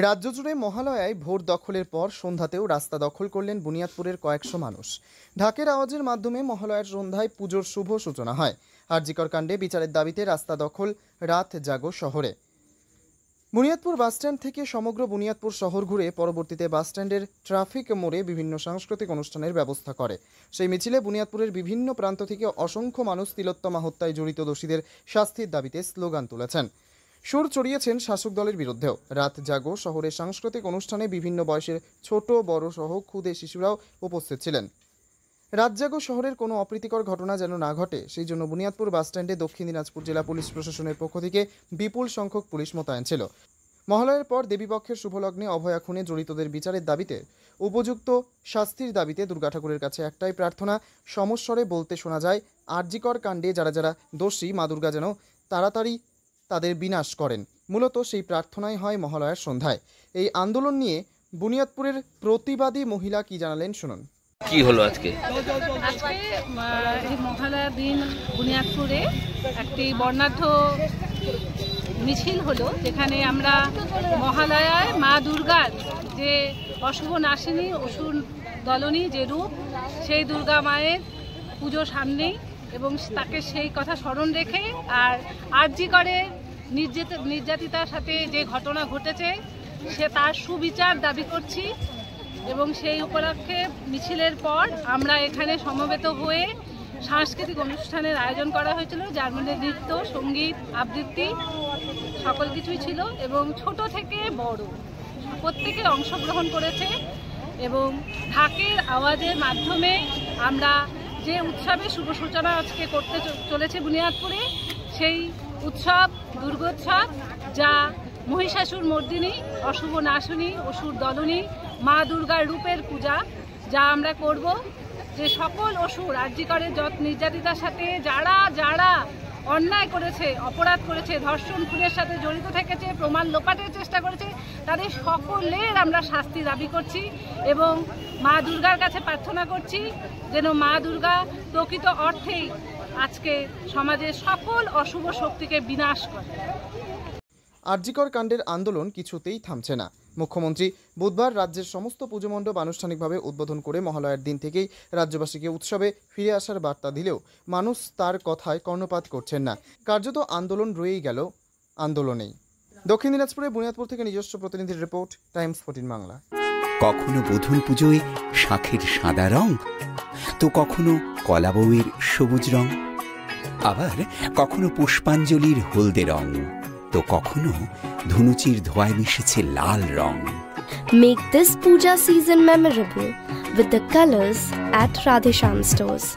রাজ্য জুড়ে মহালয়ায় ভোর দখলের পর সন্ধ্যাতেও রাস্তা দখল করলেন বুনিয়াদপুরের কয়েকশো মানুষ। ঢাকের আওয়াজের মাধ্যমে মহালয়ার সন্ধ্যায় পুজোর শুভ সূচনা হয়। আরজিকর কাণ্ডে বিচারের দাবিতে রাস্তা দখল রাত জাগো শহরে। বুনিয়াদপুর বাসস্ট্যান্ড থেকে সমগ্র বুনিয়াদপুর শহর ঘুরে পরবর্তীতে বাসস্ট্যান্ডের ট্রাফিক মোড়ে বিভিন্ন সাংস্কৃতিক অনুষ্ঠানের ব্যবস্থা করে। সেই মিছিলে বুনিয়াদপুরের বিভিন্ন প্রান্ত থেকে অসংখ্য মানুষ তিলোত্তমা হত্যায় জড়িত দোষীদের শাস্তির দাবিতে স্লোগান তুলেছেন। সুর চড়িয়েছেন শাসক দলের বিরুদ্ধেও। রাত জাগো শহরের সাংস্কৃতিক অনুষ্ঠানে বিভিন্ন বয়সের ছোট বড় সহ ক্ষুদে শিশুরাও উপস্থিত ছিলেন। রাত জাগো শহরের কোনো অপ্রীতিকর ঘটনা যেন না ঘটে সেই জন্য বুনিয়াদপুর বাসস্ট্যান্ডে দক্ষিণ দিনাজপুর জেলা পুলিশ প্রশাসনের পক্ষ থেকে বিপুল সংখ্যক পুলিশ মোতায়েন ছিল। মহালয়ার পর দেবীপক্ষের শুভলগ্নে অভয়া খুনে জড়িতদের বিচারের দাবিতে উপযুক্ত শাস্তির দাবিতে দুর্গা ঠাকুরের কাছে একটাই প্রার্থনা, সমস্বরে বলতে শোনা যায়, আরজিকর কাণ্ডে যারা যারা দোষী মা দুর্গা যেন তাড়াতাড়ি তাদের বিনাশ করেন। মূলত সেই প্রার্থনাই হয় মহালয়ার সন্ধ্যায়। এই আন্দোলন নিয়ে বুনিয়াদপুরের প্রতিবাদী মহিলা কি জানালেন শুনুন। কি হলো আজকে? এই মহালয়ার দিন বুনিয়াদপুরে একটি বর্ণাঢ্য মিছিল হলো, যেখানে আমরা মহালয়ায় মা দুর্গার যে অশুভ নাশিনী অসুর দলনী যে রূপ, সেই দুর্গা মায়ের পুজো সামনেই এবং তাকে সেই কথা স্মরণ রেখে আর আরজিকরের নির্যাতিতার সাথে যে ঘটনা ঘটেছে সে তার সুবিচার দাবি করছি। এবং সেই উপলক্ষে মিছিলের পর আমরা এখানে সমবেত হয়ে সাংস্কৃতিক অনুষ্ঠানের আয়োজন করা হয়েছিল, যার মধ্যে নৃত্য, সঙ্গীত, আবৃত্তি সকল কিছুই ছিল এবং ছোট থেকে বড় প্রত্যেকে অংশগ্রহণ করেছে। এবং ঢাকের আওয়াজের মাধ্যমে আমরা যে উৎসবের শুভ সূচনা আজকে করতে চলেছে বুনিয়াদপুরে, সেই উৎসব দুর্গোৎসব, যা মহিষাসুর মর্দিনী, অশুভ নাশিনী, অসুর দলনী মা দুর্গার রূপের পূজা, যা আমরা করব। যে সকল অসুর আরজিকরের নির্যাতিতার সাথে যারা যারা অন্যায় করেছে, অপরাধ করেছে, ধর্ষণ খুনের সাথে জড়িত থেকেছে, প্রমাণ লোপাটের চেষ্টা করেছে, তাদের সকলের আমরা শাস্তি দাবি করছি এবং মা দুর্গার কাছে প্রার্থনা করছি যেন মা দুর্গা প্রকৃত অর্থেই আজকে সমাজের সকল অশুভ শক্তিকে বিনাশ করে। আরজিকর কাণ্ডের আন্দোলন কিছুতেই থামছে না। মুখ্যমন্ত্রী বুধবার রাজ্যের সমস্ত পুজো মণ্ডপ আনুষ্ঠানিকভাবে উদ্বোধন করে মহালয়ার দিন থেকেই রাজ্যবাসীকে উৎসবে ফিরে আসার বার্তা দিলেও মানুষ তার কথায় কর্ণপাত করছেন না। কার্যত আন্দোলন রয়েই গেল আন্দোলনেই। দক্ষিণ দিনাজপুরে বুনিয়াদপুর থেকে নিজস্ব প্রতিনিধির রিপোর্ট, টাইমস 14 বাংলা। কখনো বধূর পুজোয় শাঁখের সাদা রং, তো কখনো কলা বউয়ের সবুজ রং, আবার কখনো পুষ্পাঞ্জলির হলদে রং, তো কখনো ধুনুচির ধোঁয়ায় মিশেছে লাল রং। Make this puja season memorable with the colors at Radhesham Stores.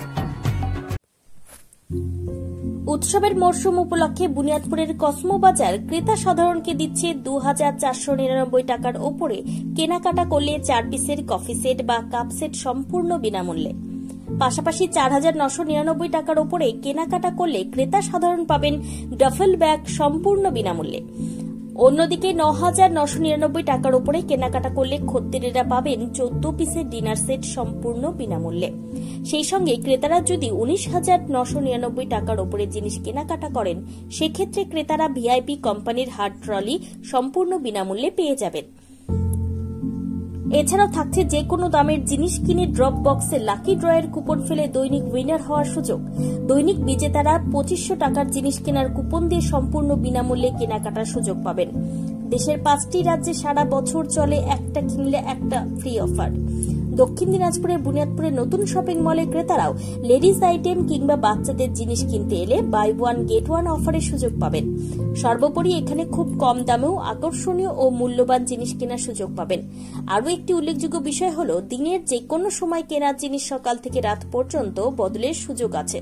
উৎসবের মরশুম উপলক্ষে বুনিয়াদপুরের কসমো বাজার ক্রেতা সাধারণকে দিচ্ছে 2499 টাকার ওপরে কেনাকাটা করলে 4 পিসের কফি সেট বা কাপ সেট সম্পূর্ণ বিনামূল্যে। পাশাপাশি 4999 টাকার ওপরে কেনাকাটা করলে ক্রেতা সাধারণ পাবেন ডাফল ব্যাগ সম্পূর্ণ বিনামূল্যে। অন্যদিকে 9999 টাকার ওপরে কেনাকাটা করলে খদ্দেরেরা পাবেন 14 পিসের ডিনার সেট সম্পূর্ণ বিনামূল্যে। সেই সঙ্গে ক্রেতারা যদি 19,999 টাকার ওপরে জিনিস কেনাকাটা করেন, সেক্ষেত্রে ক্রেতারা ভিআইপি কোম্পানির হার্ড ট্রলি সম্পূর্ণ বিনামূল্যে পেয়ে যাবেন। এছাড়াও থাকছে যে কোনো দামের জিনিস কিনে ড্রপ বক্সে লাকি ড্রয়ের কুপন ফেলে দৈনিক উইনার হওয়ার সুযোগ। দৈনিক বিজেতারা 2500 টাকার জিনিস কেনার কুপন দিয়ে সম্পূর্ণ বিনামূল্যে কেনাকাটার সুযোগ পাবেন। দেশের 5টি রাজ্যে সারা বছর চলে একটা কিনলে একটা ফ্রি অফার। দক্ষিণ দিনাজপুরের বুনিয়াদপুরে নতুন শপিং মলে ক্রেতারাও লেডিস আইটেম কিংবা বাচ্চাদের জিনিস কিনতে এলে বাই ওয়ান গেট ওয়ান অফারের সুযোগ পাবেন। সর্বোপরি এখানে খুব কম দামেও আকর্ষণীয় ও মূল্যবান জিনিস কেনার সুযোগ পাবেন। আরও একটি উল্লেখযোগ্য বিষয় হল, দিনের যে কোনো সময় কেনার জিনিস সকাল থেকে রাত পর্যন্ত বদলের সুযোগ আছে।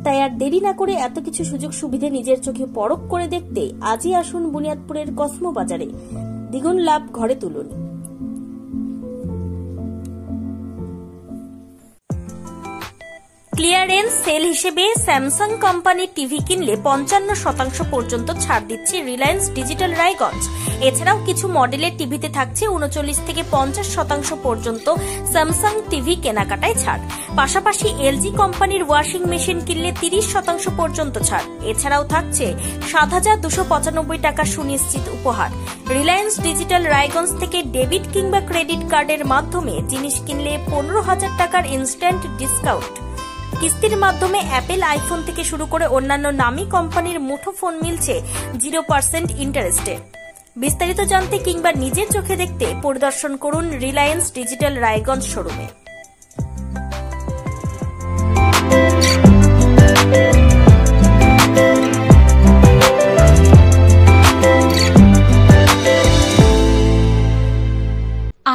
তাই আর দেরি না করে এত কিছু সুযোগ সুবিধে নিজের চোখে পরখ করে দেখতে আজই আসুন বুনিয়াদপুরের কসমো বাজারে। দ্বিগুণ লাভ ঘরে তুলুন। ক্লিয়ারেন্স সেল হিসেবে স্যামসাং কোম্পানির টিভি কিনলে 55% পর্যন্ত ছাড় দিচ্ছে রিলায়েন্স ডিজিটাল রায়গঞ্জ। এছাড়াও কিছু মডেলের টিভিতে থাকছে 39 থেকে 50% পর্যন্ত স্যামসাং টিভি কেনাকাটায় ছাড়। পাশাপাশি এলজি কোম্পানির ওয়াশিং মেশিন কিনলে 30% পর্যন্ত ছাড়। এছাড়াও থাকছে 7,295 টাকা সুনিশ্চিত উপহার। রিলায়েন্স ডিজিটাল রায়গঞ্জ থেকে ডেবিট কিংবা ক্রেডিট কার্ডের মাধ্যমে জিনিস কিনলে 15,000 টাকার ইনস্ট্যান্ট ডিসকাউন্ট। কিস্তির মাধ্যমে অ্যাপেল আইফোন থেকে শুরু করে অন্যান্য নামী কোম্পানির মুঠোফোন মিলছে 0% ইন্টারেস্টে। বিস্তারিত জানতে কিংবা নিজের চোখে দেখতে পরিদর্শন করুন রিলায়েন্স ডিজিটাল রায়গঞ্জ শোরুমে।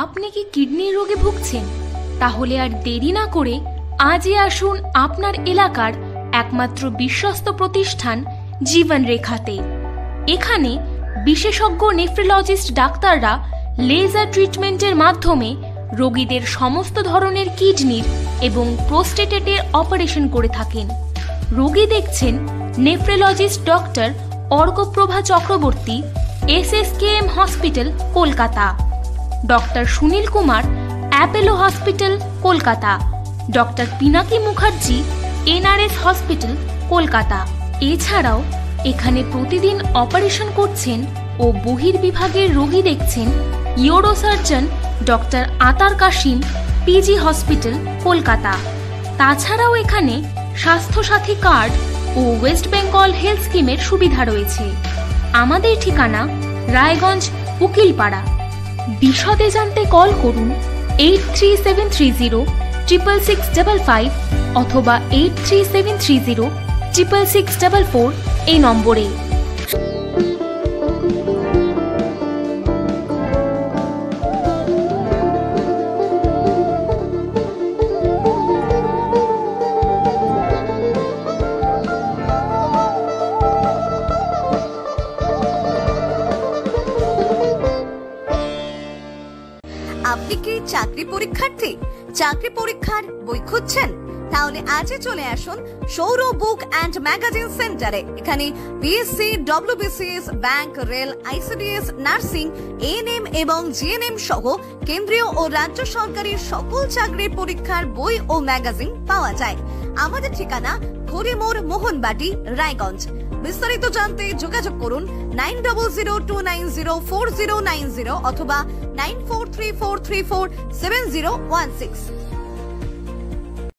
আপনি কি কিডনি রোগে ভুগছেন? তাহলে আর দেরি না করে আজই আসুন আপনার এলাকার একমাত্র বিশ্বস্ত প্রতিষ্ঠান জীবন রেখাতে। এখানে বিশেষজ্ঞ নেফ্রোলজিস্ট ডাক্তাররা লেজার ট্রিটমেন্টের মাধ্যমে রোগীদের সমস্ত ধরনের কিডনির এবং প্রোস্টেটের অপারেশন করে থাকেন। রোগী দেখছেন nephrologist doctor Arkaprava Chakraborty, SSKM hospital, Kolkata. Doctor Sunil Kumar, Apollo hospital, Kolkata. Doctor Pinaki Mukherjee, NRS hospital, Kolkata. এছাড়াও এখানে প্রতিদিন অপারেশন করছেন ও বহির্বিভাগের রোগী দেখছেন ইউরোসার্জন ডক্টর আতার কাশিম, PG হসপিটাল, কলকাতা। তাছাড়াও এখানে স্বাস্থ্যসাথী কার্ড ও ওয়েস্ট বেঙ্গল হেলথ স্কিমের সুবিধা রয়েছে। আমাদের ঠিকানা রায়গঞ্জ, উকিলপাড়া। বিশদে জানতে কল করুন 8373066655 অথবা 8373066644 এই নম্বরে। আপনি কি চাকরি পরীক্ষার্থী? চাকরি পরীক্ষার বই খুঁজছেন? তাহলে আজই চলে আসুন সৌরভ বুক অ্যান্ড ম্যাগাজিন সেন্টারে। এখানে BSc, WBCS, bank, rail, ICDS, nursing, ANM এবং GNM সহ কেন্দ্রীয় ও রাজ্য সরকারের সকল চাকরির পরীক্ষার বই ও ম্যাগাজিন পাওয়া যায়। আমাদের ঠিকানা হরিমোড়, মোহনবাটি, রায়গঞ্জ। বিস্তারিত জানতে যোগাযোগ করুন 9002904090 অথবা 9434347016।